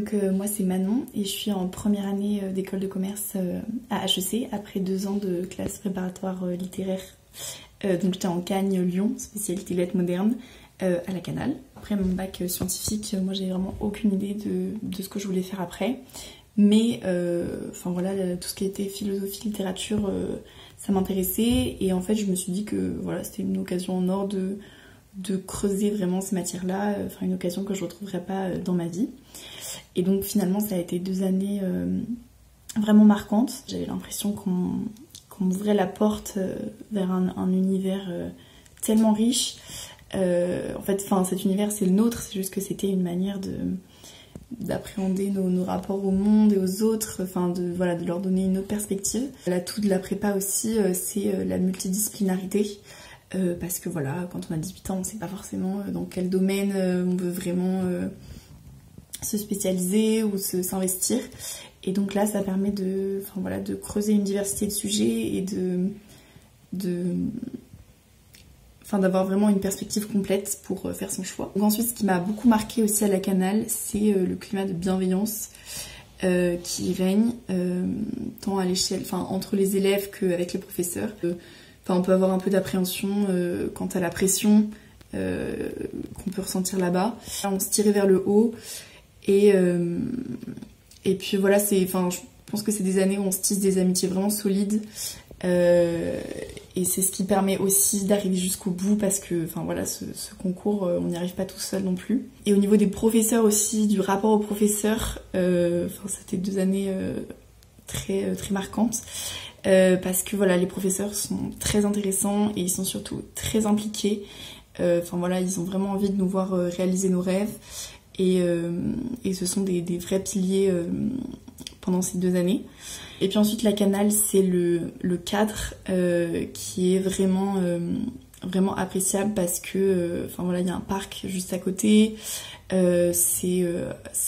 Donc moi c'est Manon et je suis en première année d'école de commerce à HEC après 2 ans de classe préparatoire littéraire. Donc j'étais en Cagne Lyon, spécialité lettres modernes, à la Canale. Après mon bac scientifique, moi j'ai vraiment aucune idée de ce que je voulais faire après. Mais enfin voilà, tout ce qui était philosophie, littérature, ça m'intéressait. Et en fait je me suis dit que voilà, c'était une occasion en or de creuser vraiment ces matières-là, enfin une occasion que je ne retrouverai pas dans ma vie. Et donc finalement ça a été 2 années vraiment marquantes. J'avais l'impression qu'on m'ouvrait la porte vers un univers tellement riche. En fait, cet univers c'est le nôtre, c'est juste que c'était une manière d'appréhender nos rapports au monde et aux autres, de leur donner une autre perspective. L'atout de la prépa aussi, c'est la multidisciplinarité. Parce que voilà, quand on a 18 ans, on ne sait pas forcément dans quel domaine on veut vraiment se spécialiser ou s'investir. Et donc là, ça permet de creuser une diversité de sujets et d'avoir vraiment une perspective complète pour faire son choix. Donc ensuite, ce qui m'a beaucoup marqué aussi à la Canale, c'est le climat de bienveillance qui règne tant à l'échelle, entre les élèves qu'avec les professeurs. On peut avoir un peu d'appréhension quant à la pression qu'on peut ressentir là-bas. On se tirait vers le haut et puis voilà, je pense que c'est des années où on se tisse des amitiés vraiment solides et c'est ce qui permet aussi d'arriver jusqu'au bout parce que ce concours, on n'y arrive pas tout seul non plus. Et au niveau des professeurs aussi, du rapport aux professeurs, c'était 2 années très, très marquantes. Parce que voilà, les professeurs sont très intéressants et ils sont surtout très impliqués. Ils ont vraiment envie de nous voir réaliser nos rêves et ce sont des vrais piliers pendant ces 2 années. Et puis ensuite la Canale, c'est le cadre qui est vraiment appréciable parce que il y a un parc juste à côté. C'est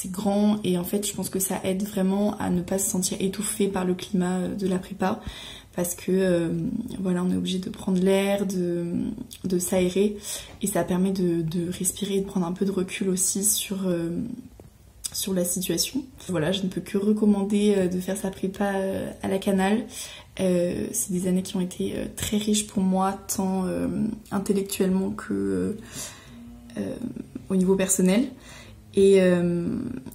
grand et en fait je pense que ça aide vraiment à ne pas se sentir étouffé par le climat de la prépa parce que on est obligé de prendre l'air, de s'aérer et ça permet de respirer et de prendre un peu de recul aussi sur la situation. Voilà, je ne peux que recommander de faire sa prépa à la Canale. C'est des années qui ont été très riches pour moi tant intellectuellement que au niveau personnel et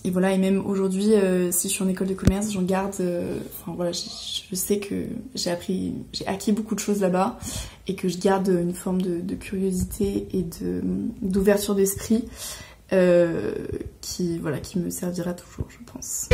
voilà, et même aujourd'hui si je suis en école de commerce, j'en garde je sais que j'ai acquis beaucoup de choses là-bas et que je garde une forme de curiosité et d'ouverture d'esprit qui me servira toujours, je pense.